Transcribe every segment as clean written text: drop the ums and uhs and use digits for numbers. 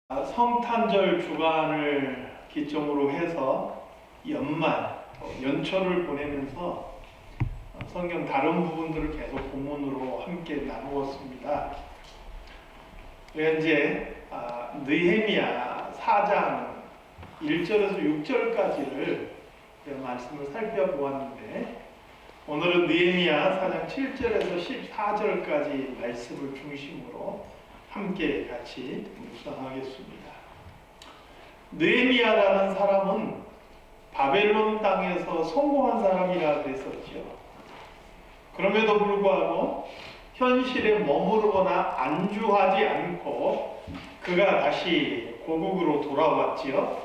성탄절 주간을 기점으로 해서 연초를 보내면서 성경 다른 부분들을 계속 본문으로 함께 나누었습니다. 현재 느헤미야 4장 1절에서 6절까지를 말씀을 살펴보았는데, 오늘은 느헤미야 4장 7절에서 14절까지 말씀을 중심으로 함께 같이 묵상하겠습니다. 느헤미야라는 사람은 바벨론 땅에서 성공한 사람이라 그랬었죠. 그럼에도 불구하고 현실에 머무르거나 안주하지 않고 그가 다시 고국으로 돌아왔지요.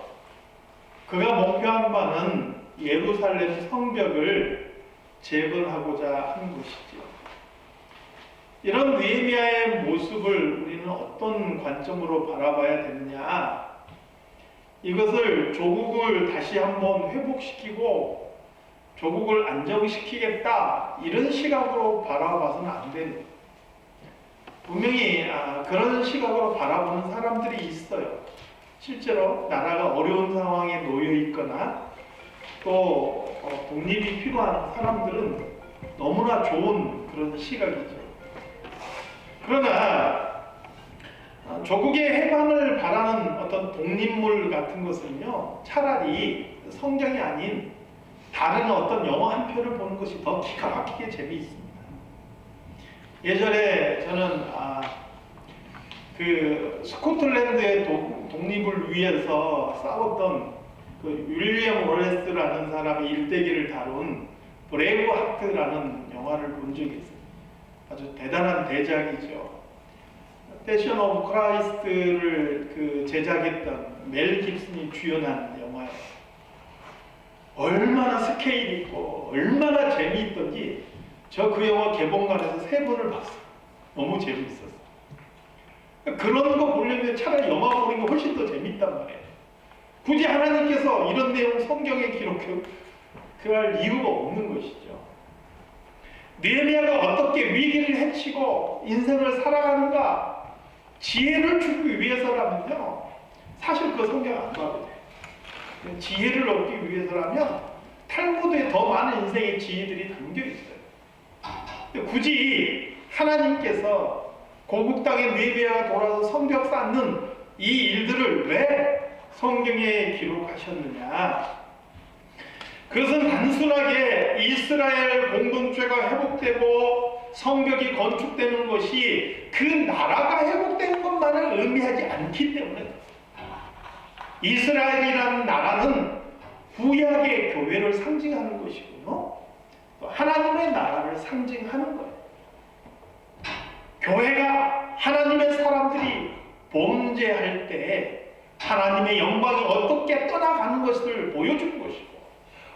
그가 목표한 바는 예루살렘 성벽을 재건하고자 하는 것이죠. 이런 느헤미야의 모습을 우리는 어떤 관점으로 바라봐야 되느냐? 이것을 조국을 다시 한번 회복시키고 조국을 안정시키겠다, 이런 시각으로 바라봐서는 안 됩니다. 분명히 그런 시각으로 바라보는 사람들이 있어요. 실제로 나라가 어려운 상황에 놓여 있거나 또 독립이 필요한 사람들은 너무나 좋은 그런 시각이죠. 그러나 조국의 해방을 바라는 어떤 독립물 같은 것은요, 차라리 성경이 아닌 다른 어떤 영화 한 편을 보는 것이 더 기가 막히게 재미있습니다. 예전에 저는 그 스코틀랜드의 독립을 위해서 싸웠던 그 윌리엄 월레스라는 사람의 일대기를 다룬 브레이브 하트라는 영화를 본 적이 있어요. 아주 대단한 대작이죠. 패션 오브 크라이스트를 제작했던 멜 깁슨이 주연한 영화예요. 얼마나 스케일 있고 얼마나 재미있던지 저 그 영화 개봉관에서 3번을 봤어요. 너무 재미있었어요. 그런 거 보려면 차라리 영화 보는 게 훨씬 더 재밌단 말이에요. 굳이 하나님께서 이런 내용 성경에 기록할 이유가 없는 것이죠. 느헤미야가 어떻게 위기를 헤치고 인생을 살아가는가, 지혜를 주기 위해서라면요, 사실 그 성경 안 봐도 돼요. 지혜를 얻기 위해서라면 탈무드에 더 많은 인생의 지혜들이 담겨 있어요. 굳이 하나님께서 고국 땅에 느헤미야가 돌아서 성벽 쌓는 이 일들을 왜 성경에 기록하셨느냐? 그것은 단순하게 이스라엘 공동체가 회복되고 성벽이 건축되는 것이 그 나라가 회복되는 것만을 의미하지 않기 때문에, 이스라엘이라는 나라는 구약의 교회를 상징하는 것이고요, 또 하나님의 나라를 상징하는 거예요. 교회가 하나님의 사람들이 범죄할 때 하나님의 영광이 어떻게 떠나가는 것을 보여주는 것이고,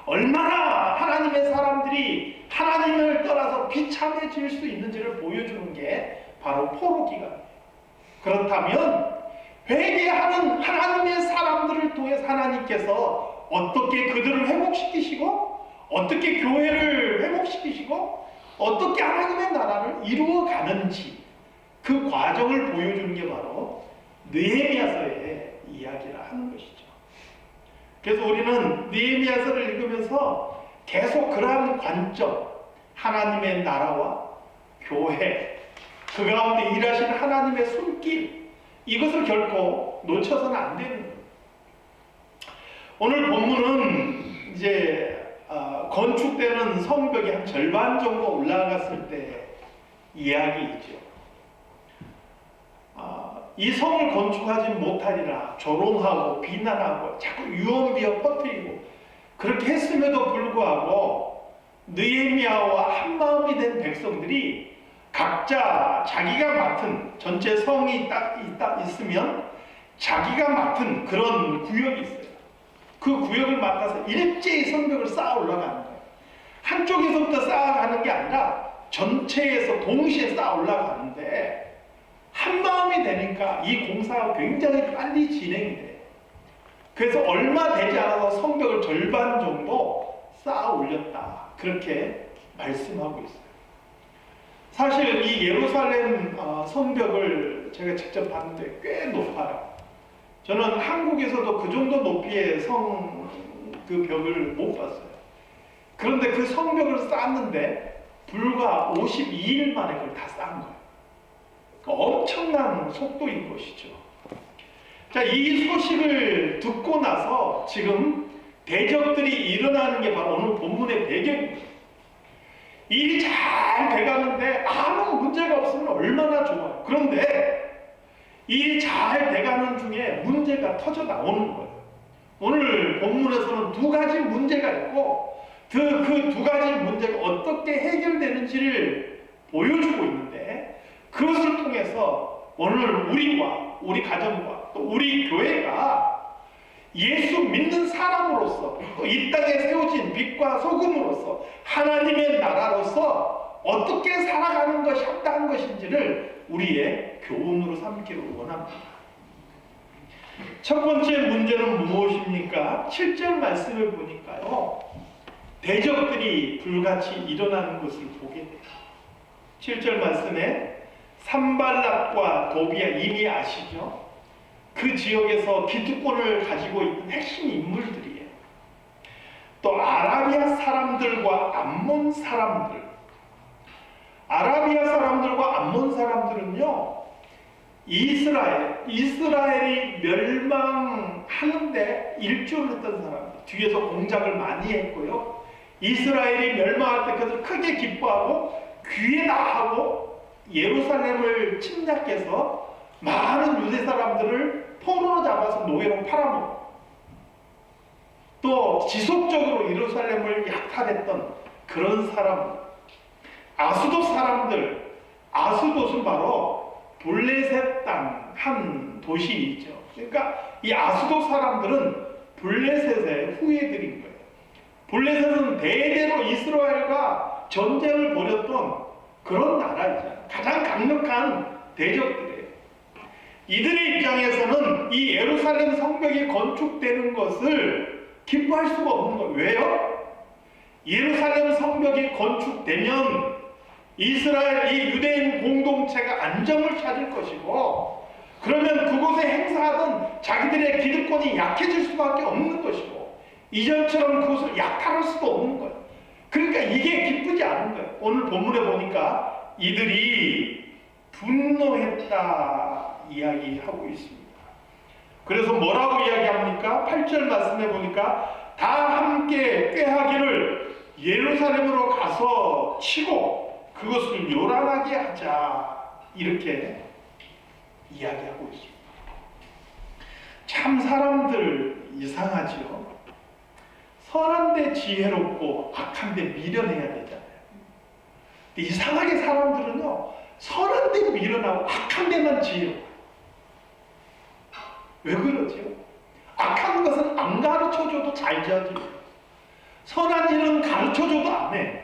얼마나 하나님의 사람들이 하나님을 떠나서 비참해질 수 있는지를 보여주는 게 바로 포로기간이에요. 그렇다면 회개하는 하나님의 사람들을 통해서 하나님께서 어떻게 그들을 회복시키시고, 어떻게 교회를 회복시키시고, 어떻게 하나님의 나라를 이루어 가는지, 그 과정을 보여주는 게 바로 느헤미야서의 이야기를 하는 것이죠. 그래서 우리는 느헤미야서를 읽으면서 계속 그러한 관점, 하나님의 나라와 교회, 그 가운데 일하신 하나님의 손길, 이것을 결코 놓쳐서는 안 되는 거예요. 오늘 본문은 이제 건축되는 성벽이 한 절반 정도 올라갔을 때 이야기이죠. 이 성을 건축하지 못하리라 조롱하고 비난하고 자꾸 유언비어 퍼뜨리고, 그렇게 했음에도 불구하고 느헤미야와 한마음이 된 백성들이 각자 자기가 맡은, 전체 성이 있으면 자기가 맡은 그런 구역이 있어요. 그 구역을 맡아서 일제히 성벽을 쌓아 올라가는 거예요. 한쪽에서부터 쌓아가는 게 아니라 전체에서 동시에 쌓아 올라가는데, 한마음이 되니까 이 공사가 굉장히 빨리 진행이 돼요. 그래서 얼마 되지 않아서 성벽을 절반 정도 쌓아 올렸다, 그렇게 말씀하고 있어요. 사실 이 예루살렘 성벽을 제가 직접 봤는데 꽤 높아요. 저는 한국에서도 그 정도 높이의 성 그 벽을 못 봤어요. 그런데 그 성벽을 쌓았는데 불과 52일 만에 그걸 다 쌓은 거예요. 엄청난 속도인 것이죠. 자, 이 소식을 듣고 나서 지금 대적들이 일어나는 게 바로 오늘 본문의 배경입니다. 일이 잘 돼가는데 아무 문제가 없으면 얼마나 좋아요. 그런데 일이 잘 돼가는 중에 문제가 터져 나오는 거예요. 오늘 본문에서는 두 가지 문제가 있고 그 두 가지 문제가 어떻게 해결되는지를 보여주고 있는데, 그것을 통해서 오늘 우리와 우리 가정과 또 우리 교회가 예수 믿는 사람으로서 이 땅에 세워진 빛과 소금으로서 하나님의 나라로서 어떻게 살아가는 것이 합당한 것인지를 우리의 교훈으로 삼기를 원합니다. 첫 번째 문제는 무엇입니까? 7절 말씀을 보니까요, 대적들이 불같이 일어나는 것을 보게 돼요. 7절 말씀에 산발락과 도비아, 이미 아시죠? 그 지역에서 기득권을 가지고 있는 핵심 인물들이에요. 또 아라비아 사람들과 암몬 사람들. 아라비아 사람들과 암몬 사람들은요, 이스라엘이 멸망하는데 일조를 했던 사람들, 뒤에서 공작을 많이 했고요. 이스라엘이 멸망할 때 그것을 크게 기뻐하고 귀에다 하고 예루살렘을 침략해서 많은 유대 사람들을 포로로 잡아서 노예로 팔아먹고, 또 지속적으로 예루살렘을 약탈했던 그런 사람들, 아수돗 사람들. 아수돗은 바로 블레셋 땅 한 도시이죠. 그러니까 이 아수돗 사람들은 블레셋의 후예들인 거예요. 블레셋은 대대로 이스라엘과 전쟁을 벌였던 그런 나라이잖아요. 가장 강력한 대적들이에요. 이들의 입장에서는 이 예루살렘 성벽이 건축되는 것을 기뻐할 수가 없는 거예요. 왜요? 예루살렘 성벽이 건축되면 이스라엘, 이 유대인 공동체가 안정을 찾을 것이고, 그러면 그곳에 행사하던 자기들의 기득권이 약해질 수밖에 없는 것이고, 이전처럼 그것을 약탈할 수도 없는 거예요. 그러니까 이게 기쁘지 않은 거예요. 오늘 본문에 보니까 이들이 분노했다 이야기하고 있습니다. 그래서 뭐라고 이야기합니까? 8절 말씀해 보니까 다 함께 꾀하기를 예루살렘으로 가서 치고 그것을 요란하게 하자, 이렇게 이야기하고 있습니다. 참 사람들 이상하지요. 선한데 지혜롭고 악한데 미련해야 되잖아요. 이상하게 사람들은요, 선한데 미련하고 악한데만 지혜로워요. 왜 그러지요? 악한 것은 안 가르쳐줘도 잘 지어져요. 선한 일은 가르쳐줘도 안 해.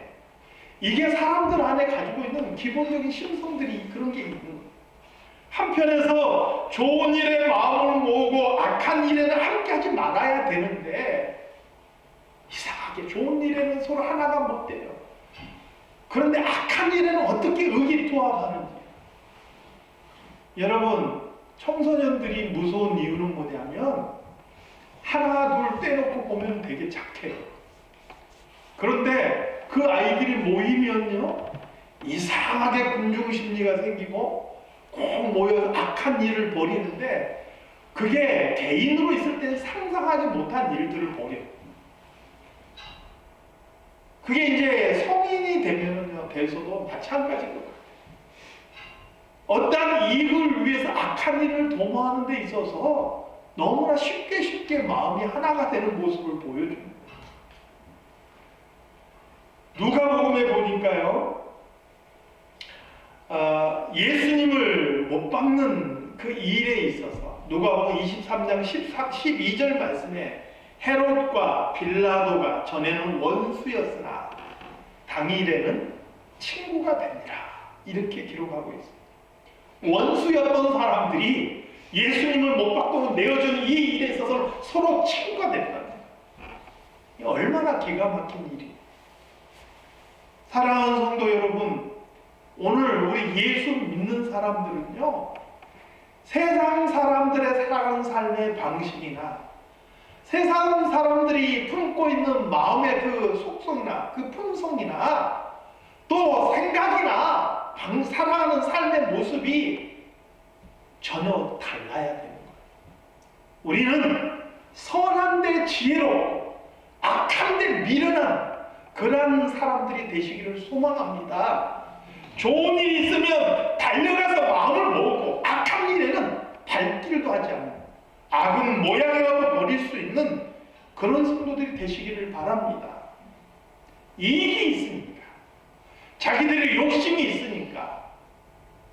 이게 사람들 안에 가지고 있는 기본적인 심성들이 그런 게 있는 거예요. 한편에서 좋은 일에 마음을 모으고 악한 일에는 함께 하지 말아야 되는데, 이상하게 좋은 일에는 서로 하나가 못 돼요. 그런데 악한 일에는 어떻게 의기투합하는지. 여러분, 청소년들이 무서운 이유는 뭐냐면 하나 둘 떼놓고 보면 되게 착해요. 그런데 그 아이들이 모이면요, 이상하게 군중심리가 생기고 꼭 모여서 악한 일을 벌이는데, 그게 개인으로 있을 때는 상상하지 못한 일들을 벌여요. 그게 이제 성인이 되면요, 돼서도 마찬가지인 것 같아요. 어떤 이익을 위해서 악한 일을 도모하는 데 있어서 너무나 쉽게 마음이 하나가 되는 모습을 보여줍니다. 누가복음에 보니까요, 예수님을 못 박는 그 일에 있어서 누가복음 23장 12절 말씀에 헤롯과 빌라도가 전에는 원수였으나 당일에는 친구가 되니라, 이렇게 기록하고 있습니다. 원수였던 사람들이 예수님을 못 박고 내어준 이 일에 있어서 서로 친구가 됐다는 거예요. 얼마나 기가 막힌 일이에요. 사랑하는 성도 여러분, 오늘 우리 예수 믿는 사람들은요, 세상 사람들의 살아가는 삶의 방식이나 세상 사람들이 품고 있는 마음의 그 속성이나 그 품성이나 또 생각이나 살아가는 삶의 모습이 전혀 달라야 되는 거예요. 우리는 선한 데 지혜로 악한 데 미련한 그러한 사람들이 되시기를 소망합니다. 좋은 일이 있으면 달려가서 마음을 먹고 악한 일에는 발길도 하지 않는 악은 모양이라도 버릴 수 있는 그런 성도들이 되시기를 바랍니다. 이익이 있으니까, 자기들의 욕심이 있으니까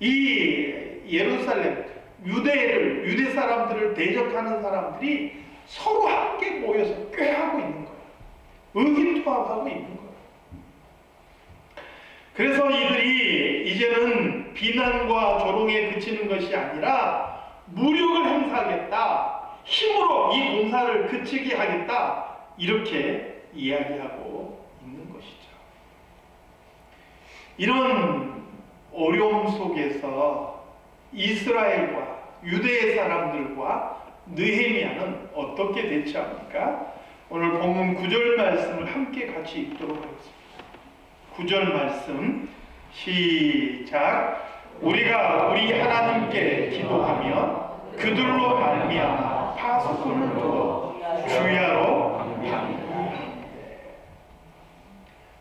이 예루살렘 유대 사람들을 대적하는 사람들이 서로 함께 모여서 꾀하고 있는 거예요. 의기투합하고 있는 거예요. 그래서 이들이 이제는 비난과 조롱에 그치는 것이 아니라 무력을 행사하겠다, 힘으로 이 공사를 그치게 하겠다, 이렇게 이야기하고 있는 것이죠. 이런 어려움 속에서 이스라엘과 유대의 사람들과 느헤미야는 어떻게 대처합니까? 오늘 본문 9절 말씀을 함께 같이 읽도록 하겠습니다. 9절 말씀 시작. 우리가 우리 하나님께 기도하며 그들로 말미암아 파수꾼을 두어 주야로 방비하는데,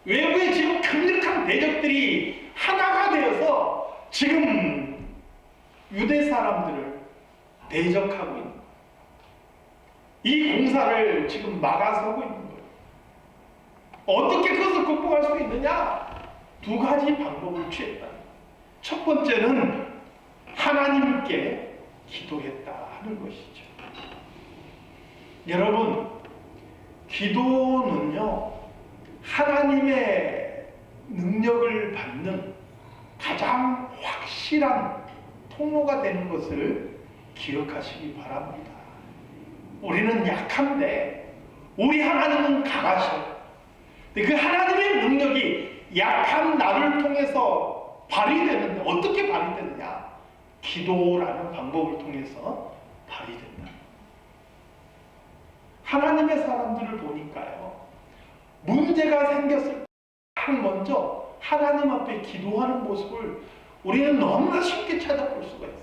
외부에 지금 강력한 대적들이 하나가 되어서 지금 유대 사람들을 대적하고 있는 거예요. 이 공사를 지금 막아서고 있는 거예요. 어떻게 그것을 극복할 수 있느냐? 두 가지 방법을 취했다. 첫 번째는 하나님께 기도했다 하는 것이죠. 여러분, 기도는요, 하나님의 능력을 받는 가장 확실한 통로가 되는 것을 기억하시기 바랍니다. 우리는 약한데 우리 하나님은 강하셔요. 그 하나님의 능력이 약한 나를 통해서 발휘되는데, 어떻게 발휘되느냐? 기도라는 방법을 통해서 발휘된다. 하나님의 사람들을 보니까요, 문제가 생겼을 때 먼저 하나님 앞에 기도하는 모습을 우리는 너무나 쉽게 찾아볼 수가 있어요.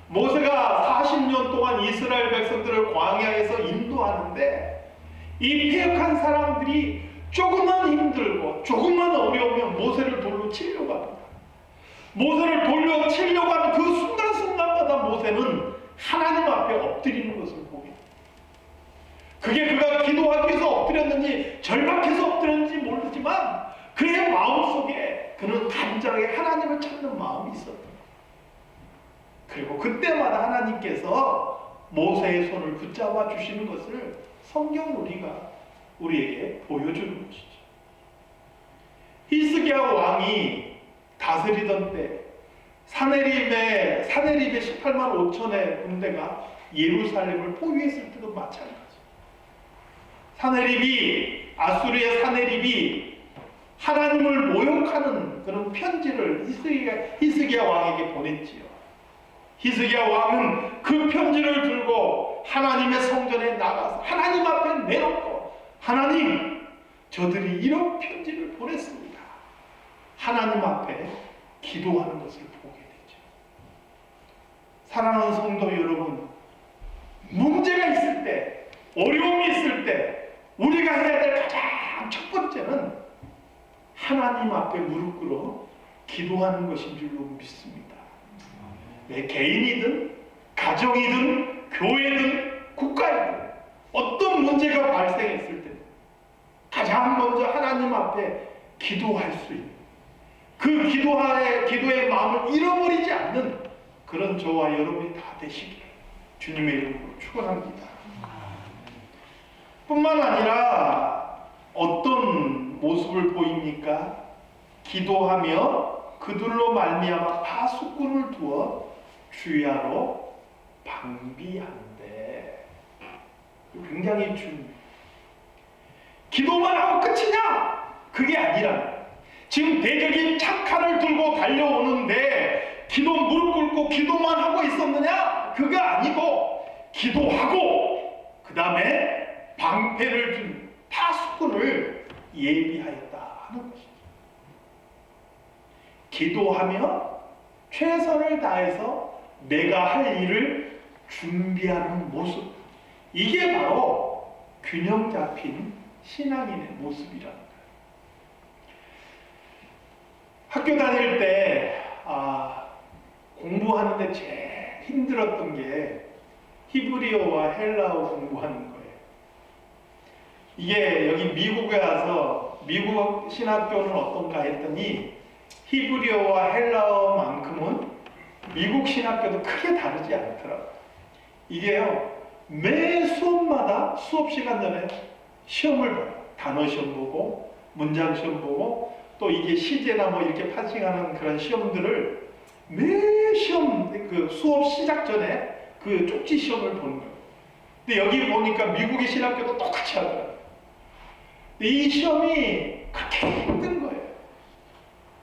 모세가 40년 동안 이스라엘 백성들을 광야에서 인도하는데, 이 패역한 사람들이 조금만 힘들고 조금만 어려우면 모세를 돌로 치려고 합니다. 모세를 돌려 치려고 하는 그 순간순간마다 모세는 하나님 앞에 엎드리는 것을 보게 됩니다. 그게 그가 기도하기 위해서 엎드렸는지 절박해서 엎드렸는지 모르지만 그의 마음속에 그는 간절하게 하나님을 찾는 마음이 있었다. 그리고 그때마다 하나님께서 모세의 손을 붙잡아 주시는 것을 성경 우리에게 보여주는 것이죠. 히스기야 왕이 다스리던 때 사네립의 18만 5천의 군대가 예루살렘을 포위했을 때도 마찬가지예요. 아수리의 사네립이 하나님을 모욕하는 그런 편지를 히스기야 왕에게 보냈지요. 히스기야 왕은 그 편지를 들고 하나님의 성전에 나가서 하나님 앞에 내놓고, 하나님, 저들이 이런 편지를 보냈습니다. 하나님 앞에 기도하는 것을 보게 되죠. 사랑하는 성도 여러분, 문제가 있을 때, 어려움이 있을 때 우리가 해야 될 가장 첫 번째는 하나님 앞에 무릎 꿇어 기도하는 것인 줄로 믿습니다. 개인이든 가정이든 교회든 국가이든 어떤 문제가 발생했을 때 가장 먼저 하나님 앞에 기도할 수 있는, 그 기도의 마음을 잃어버리지 않는 그런 저와 여러분이 다 되시길 주님의 이름으로 축원합니다. 뿐만 아니라 어떤 모습을 보입니까? 기도하며 그들로 말미암아 파수꾼을 두어 주야로 방비한대. 굉장히 중요해요. 기도만 하고 끝이냐? 그게 아니라 지금 대적이 착칼을 들고 달려오는데 무릎 꿇고 기도만 하고 있었느냐? 그거 아니고 기도하고 그 다음에 방패를 준 파수꾼을 예비하였다 하는 것이죠. 기도하며 최선을 다해서 내가 할 일을 준비하는 모습, 이게 바로 균형 잡힌 신앙인의 모습이라는 거예요. 학교 다닐 때 공부하는데 제일 힘들었던 게 히브리어와 헬라어 공부하는 거예요. 이게 여기 미국에 와서 미국 신학교는 어떤가 했더니 히브리어와 헬라어만큼은 미국 신학교도 크게 다르지 않더라고요. 이게요, 매 수업마다 수업 시간 전에 시험을 봐요. 단어 시험 보고 문장 시험 보고 또 이게 시제나 뭐 이렇게 파싱하는 그런 시험들을 매 시험 그 수업 시작 전에 그 쪽지 시험을 보는 거예요. 근데 여기 보니까 미국의 신학교도 똑같이 하더라고요. 근데 이 시험이 그렇게 힘든 거예요.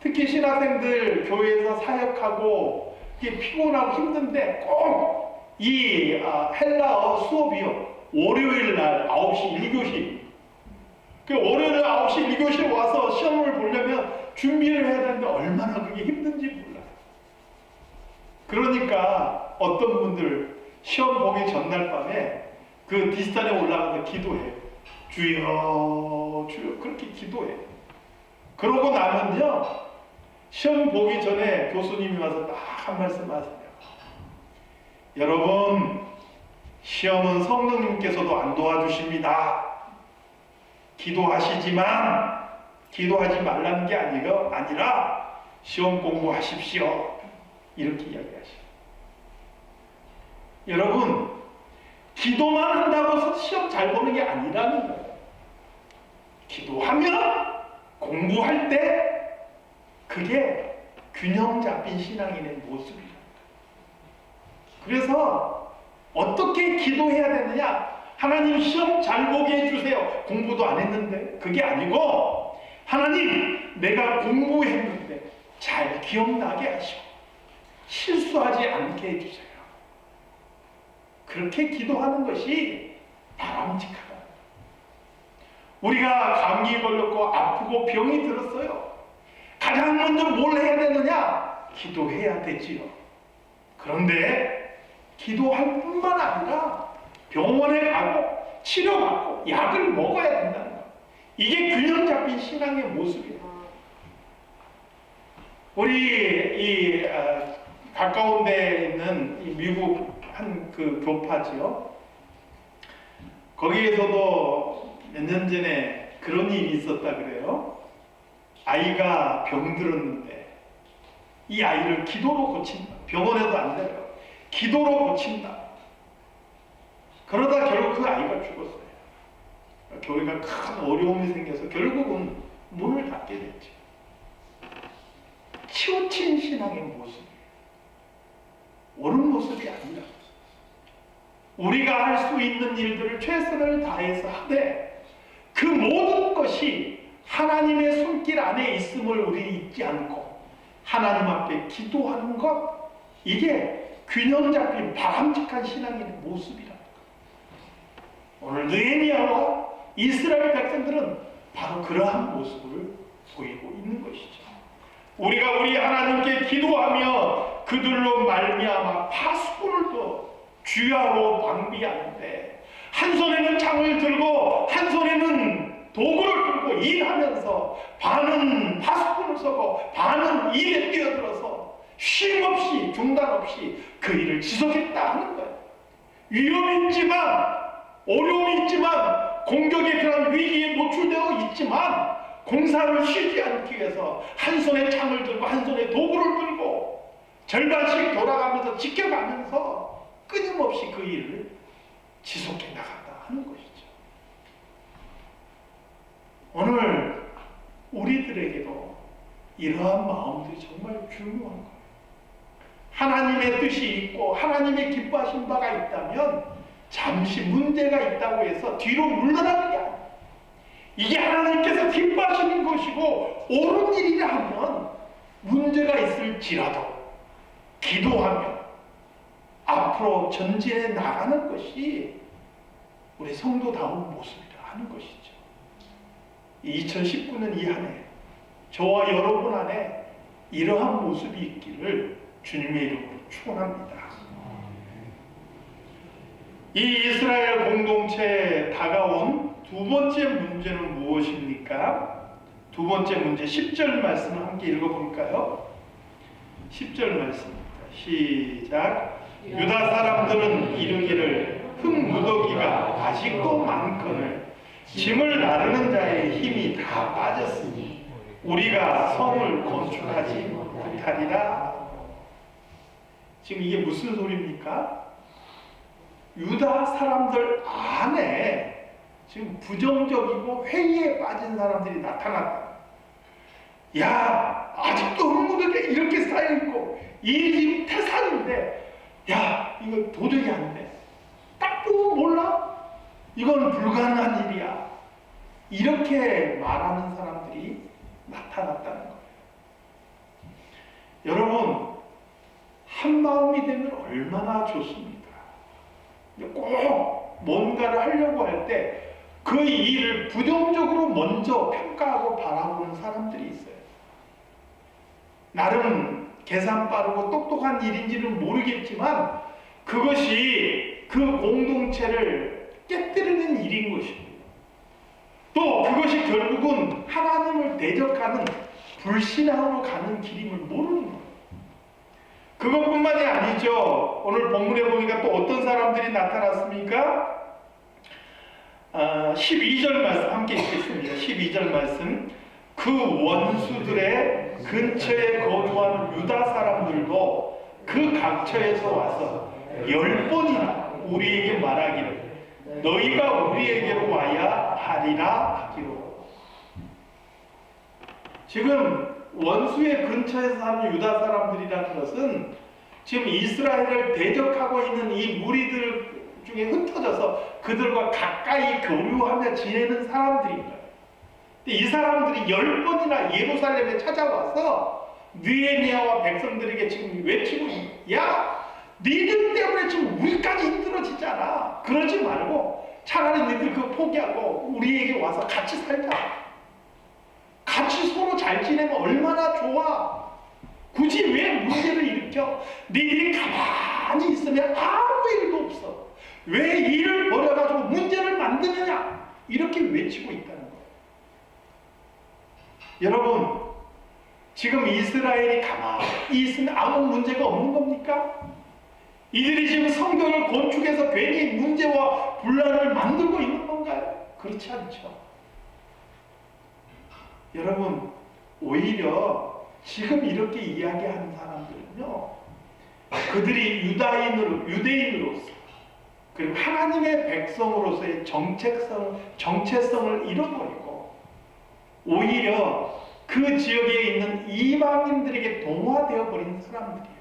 특히 신학생들 교회에서 사역하고 이게 피곤하고 힘든데 꼭 이 헬라어 수업이요, 월요일 날 9시 1교시, 그 월요일 9시 1교시에 와서 시험을 보려면 준비를 해야 되는데 얼마나 그게 힘든지 몰라요. 그러니까 어떤 분들 시험 보기 전날 밤에 그 뒷산에 올라가서 기도해요. 주여 주여 그렇게 기도해요. 그러고 나면요, 시험 보기 전에 교수님이 와서 딱 한 말씀 하세요. 여러분, 시험은 성령님께서도 안 도와주십니다. 기도하시지만 기도하지 말라는 게 아니라 시험 공부하십시오. 이렇게 이야기하시죠. 여러분, 기도만 한다고 해서 시험 잘 보는 게 아니라는 거예요. 기도하면 공부할 때 그게 균형 잡힌 신앙인의 모습이에요. 그래서 어떻게 기도해야 되느냐? 하나님 시험 잘 보게 해주세요. 공부도 안 했는데. 그게 아니고 하나님 내가 공부했는데 잘 기억나게 하시고 실수하지 않게 해주세요. 그렇게 기도하는 것이 바람직하다. 우리가 감기 걸렸고 아프고 병이 들었어요. 가장 먼저 뭘 해야 되느냐? 기도해야 되지요. 그런데 기도할 뿐만 아니라 병원에 가고 치료받고 약을 먹어야 된다는 거예요. 이게 균형 잡힌 신앙의 모습이에요. 우리 가까운 데에 있는 이 미국 한 그 교파지요. 거기에서도 몇 년 전에 그런 일이 있었다 그래요. 아이가 병들었는데 이 아이를 기도로 고친다. 병원에도 안 돼요. 기도로 고친다. 그러다 결국 그 아이가 죽었어요. 교회가 큰 어려움이 생겨서 결국은 문을 닫게 됐죠. 치우친 신앙의 모습, 옳은 모습이 아니라 우리가 할 수 있는 일들을 최선을 다해서 하되 그 모든 것이 하나님의 손길 안에 있음을 우리 잊지 않고 하나님 앞에 기도하는 것, 이게 균형 잡힌 바람직한 신앙의 모습이라는 거예요. 오늘 느헤미야와 이스라엘 백성들은 바로 그러한 모습을 보이고 있는 것이죠. 우리가 우리 하나님께 기도하며 그들로 말미암아 파수꾼을 또 주야로 방비하는데 한 손에는 창을 들고 한 손에는 도구를 들고 일하면서 반은 파수꾼을 서고 반은 일에 뛰어들어서 쉼 없이 중단 없이 그 일을 지속했다 하는 거예요. 위험이 있지만 어려움이 있지만 공격에 그런 위기에 노출되어 있지만 공사를 쉬지 않기 위해서 한 손에 창을 들고 한 손에 도구를 들고 절반씩 돌아가면서 지켜가면서 끊임없이 그 일을 지속해 나간다 하는 것이죠. 오늘 우리들에게도 이러한 마음들이 정말 중요한 거예요. 하나님의 뜻이 있고 하나님의 기뻐하신 바가 있다면 잠시 문제가 있다고 해서 뒤로 물러나는 게 아니에요. 이게 하나님께서 기뻐하시는 것이고 옳은 일이라 하면 문제가 있을지라도 기도하며 앞으로 전진해 나가는 것이 우리 성도다운 모습이라 하는 것이죠. 2019년 이 한 해 저와 여러분 안에 이러한 모습이 있기를 주님의 이름으로 축원합니다. 이 이스라엘 공동체에 다가온 두 번째 문제는 무엇입니까? 두 번째 문제 10절 말씀을 함께 읽어볼까요? 10절 말씀입니다. 시작. 유다 사람들은 이르기를 흙무더기가 아직도 많거늘 짐을 나르는 자의 힘이 다 빠졌으니 우리가 성을 건축하지 못하리라. 지금 이게 무슨 소리입니까? 유다 사람들 안에 지금 부정적이고 회의에 빠진 사람들이 나타났다. 야, 아직도 흙무더기가 이렇게 쌓여있고 이 지금 태산인데 야, 이거 도저히 안 돼. 딱 보면 몰라? 이건 불가능한 일이야. 이렇게 말하는 사람들이 나타났다는 거예요. 여러분, 한 마음이 되면 얼마나 좋습니까? 꼭 뭔가를 하려고 할 때 그 일을 부정적으로 먼저 평가하고 바라보는 사람들이 있어요. 나름 계산 빠르고 똑똑한 일인지는 모르겠지만 그것이 그 공동체를 깨뜨리는 일인 것입니다. 또 그것이 결국은 하나님을 대적하는 불신앙으로 가는 길임을 모르는 거예요. 그것뿐만이 아니죠. 오늘 본문에 보니까 또 어떤 사람들이 나타났습니까? 12절 말씀 함께 읽겠습니다. 12절 말씀. 그 원수들의 근처에 거주하는 유다 사람들도 그 각처에서 와서 10번이나 우리에게 말하기를 너희가 우리에게로 와야 하리라 하기로. 지금 원수의 근처에서 사는 유다 사람들이라는 것은 지금 이스라엘을 대적하고 있는 이 무리들 중에 흩어져서 그들과 가까이 교류하며 지내는 사람들인 거예요. 이 사람들이 10번이나 예루살렘에 찾아와서 느헤미야와 백성들에게 지금 외치고, 야, 니들 때문에 지금 우리까지 힘들어지잖아. 그러지 말고 차라리 니들 그거 포기하고 우리에게 와서 같이 살자. 같이 서로 잘 지내면 얼마나 좋아. 굳이 왜 문제를 일으켜? 니들이 가만히 있으면 아무 일도 없어. 왜 일을 벌여가지고 문제를 만드느냐? 이렇게 외치고 있다는 거예요. 여러분, 지금 이스라엘이 가만히 있으면 아무 문제가 없는 겁니까? 이들이 지금 성경을 건축해서 괜히 문제와 분란을 만들고 있는 건가요? 그렇지 않죠. 여러분, 오히려 지금 이렇게 이야기하는 사람들은요, 그들이 유대인으로서 그리고 하나님의 백성으로서의 정체성을 잃어버리고 오히려 그 지역에 있는 이방인들에게 동화되어 버린 사람들이에요.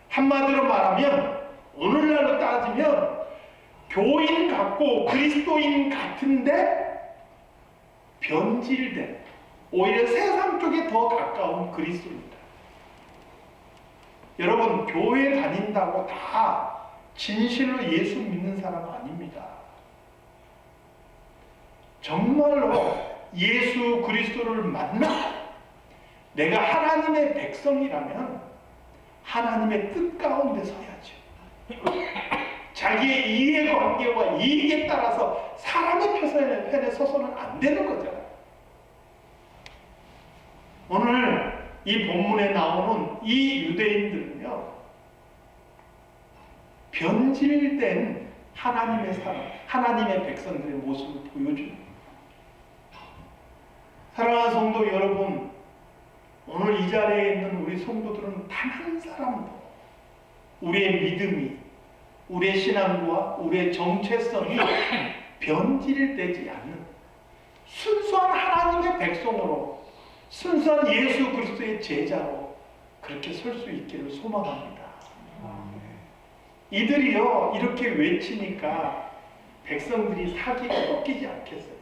한마디로 말하면 오늘날로 따지면 교인 같고 그리스도인 같은데 변질된, 오히려 세상 쪽에 더 가까운 그리스도입니다. 여러분, 교회 다닌다고 다 진실로 예수 믿는 사람 아닙니다. 정말로 예수 그리스도를 만나 내가 하나님의 백성이라면 하나님의 뜻 가운데 서야죠. 자기의 이해관계와 이익에 따라서 사람의 편에 서서는 안 되는 거잖아요. 오늘 이 본문에 나오는 이 유대인들은요, 변질된 하나님의 사람, 하나님의 백성들의 모습을 보여줍니다. 사랑하는 성도 여러분, 오늘 이 자리에 있는 우리 성도들은 단 한 사람도 우리의 믿음이, 우리의 신앙과 우리의 정체성이 변질되지 않는 순수한 하나님의 백성으로, 순수한 예수 그리스도의 제자로 그렇게 설 수 있기를 소망합니다. 이들이요, 이렇게 외치니까 백성들이 사기가 꺾이지 않겠어요?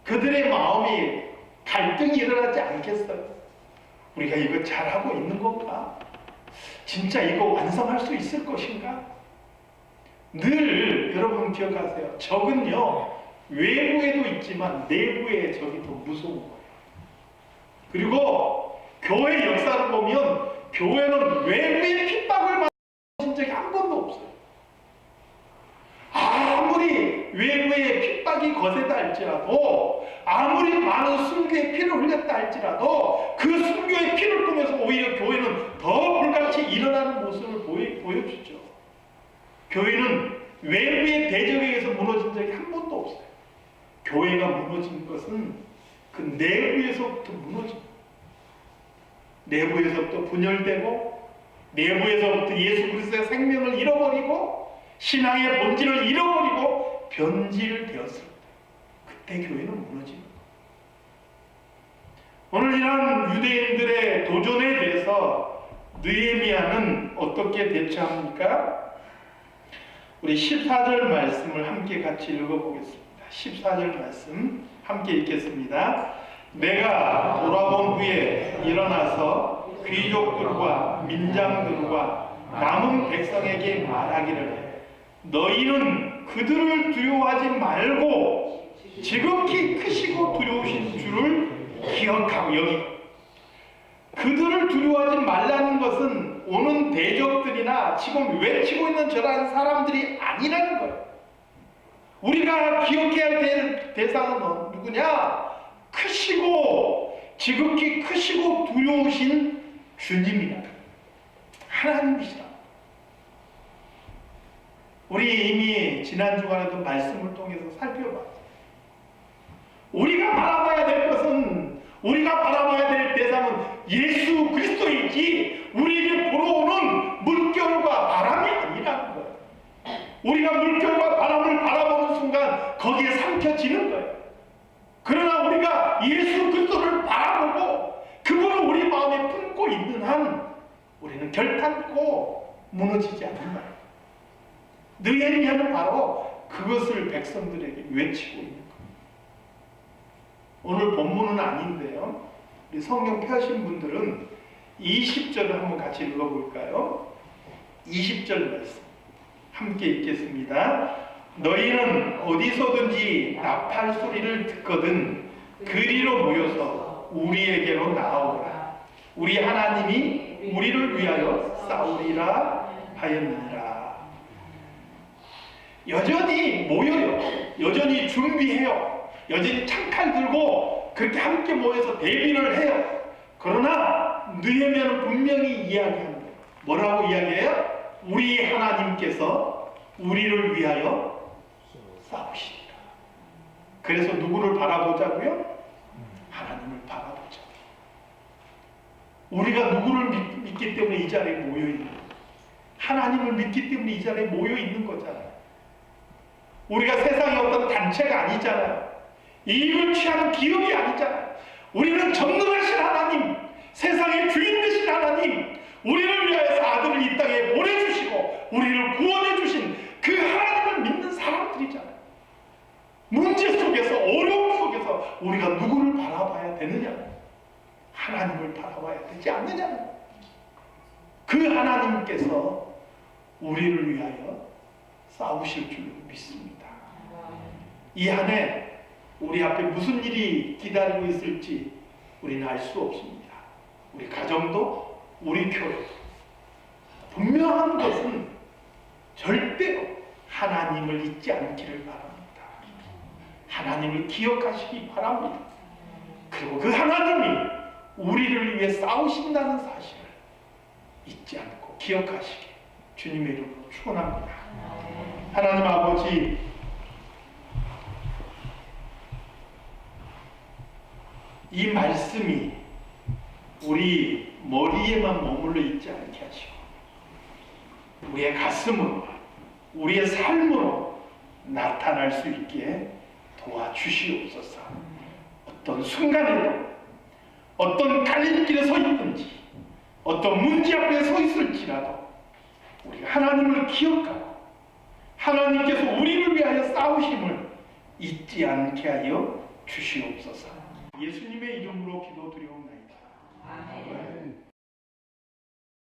그들의 마음이 갈등이 일어나지 않겠어요? 우리가 이거 잘하고 있는 건가? 진짜 이거 완성할 수 있을 것인가? 늘 여러분 기억하세요. 적은요, 외부에도 있지만 내부의 적이 더 무서운 거예요. 그리고 교회 역사를 보면 교회는 외부의 핍박을 받은 적이 한 번도 없어요. 아무리 외부의 핍박이 거세다 할지라도, 아무리 많은 순교의 피를 흘렸다 할지라도 그 순교의 피를 통해서 오히려 교회는 더 불같이 일어나는 모습을 보여주죠. 교회는 외부의 대적에 의해서 무너진 적이 한 번도 없어요. 교회가 무너진 것은 그 내부에서부터 무너집니다. 내부에서부터 분열되고, 내부에서부터 예수 그리스도의 생명을 잃어버리고, 신앙의 본질을 잃어버리고 변질되었을 때, 그때 교회는 무너집니다. 오늘 이런 유대인들의 도전에 대해서 느헤미야는 어떻게 대처합니까? 우리 14절 말씀을 함께 같이 읽어보겠습니다. 14절 말씀 함께 읽겠습니다. 내가 돌아본 후에 일어나서 귀족들과 민장들과 남은 백성에게 말하기를, 너희는 그들을 두려워하지 말고 지극히 크시고 두려우신 주를 기억하고, 여기 그들을 두려워하지 말라는 것은 오는 대적들이나 지금 외치고 있는 저러한 사람들이 아니라는 거예요. 우리가 기억해야 될 대상은 누구냐? 크시고 지극히 크시고 두려우신 주님이라, 하나님이시라. 우리 이미 지난 주간에도 말씀을 통해서 살펴봤죠. 우리가 바라봐야 될 것은, 우리가 바라봐야 될 대상은 예수 그리스도이지 우리에게 불어오는 물결과 바람이 아니라는 거예요. 우리가 물결과 바람을 바라보는 순간 거기에 삼켜지는 거예요. 그러나 우리가 예수 그리스도를 바라보고 그분을 우리 마음에 품고 있는 한 우리는 결탄코 무너지지 않는다. 느헤미야는 바로 그것을 백성들에게 외치고 있는 거예요. 오늘 본문은 아닌데요, 우리 성경 펴신 분들은 20절을 한번 같이 읽어볼까요? 20절 말씀 함께 읽겠습니다. 너희는 어디서든지 나팔 소리를 듣거든 그리로 모여서 우리에게로 나아오라. 우리 하나님이 우리를 위하여 싸우리라 하였느니라. 여전히 모여요. 여전히 준비해요. 여전히 창칼 들고 그렇게 함께 모여서 대비를 해요. 그러나 느헤미야는 분명히 이야기합니다. 뭐라고 이야기해요? 우리 하나님께서 우리를 위하여 싸우시리라. 그래서 누구를 바라보자고요? 하나님을 바라보자. 우리가 누구를 믿기 때문에 이 자리에 모여 있는 거예요? 하나님을 믿기 때문에 이 자리에 모여 있는 거잖아요. 우리가 세상의 어떤 단체가 아니잖아요. 이익을 취하는 기업이 아니잖아요. 우리는 전능하신 하나님, 세상의 주인 되신 하나님, 우리를 위하여서 아들을 이 땅에 보내주시고 우리를 구원해 주신 그 하나님을 믿는 사람들이잖아요. 문제 속에서, 어려움 속에서 우리가 누구를 바라봐야 되느냐? 하나님을 바라봐야 되지 않느냐? 그 하나님께서 우리를 위하여 싸우실 줄 믿습니다. 이 한 해 우리 앞에 무슨 일이 기다리고 있을지 우리는 알 수 없습니다. 우리 가정도, 우리 교회도. 분명한 것은 절대로 하나님을 잊지 않기를 바랍니다. 하나님을 기억하시기 바랍니다. 그리고 그 하나님이 우리를 위해 싸우신다는 사실을 잊지 않고 기억하시길 주님의 이름으로 축원합니다. 하나님 아버지, 이 말씀이 우리 머리에만 머물러 있지 않게 하시고 우리의 가슴으로, 우리의 삶으로 나타날 수 있게 도와주시옵소서. 어떤 순간에도, 어떤 갈림길에 서 있든지, 어떤 문제 앞에 서 있을지라도 우리가 하나님을 기억하고 하나님께서 우리를 위하여 싸우심을 잊지 않게 하여 주시옵소서. 예수님의 이름으로 기도드리옵나이다. 아멘.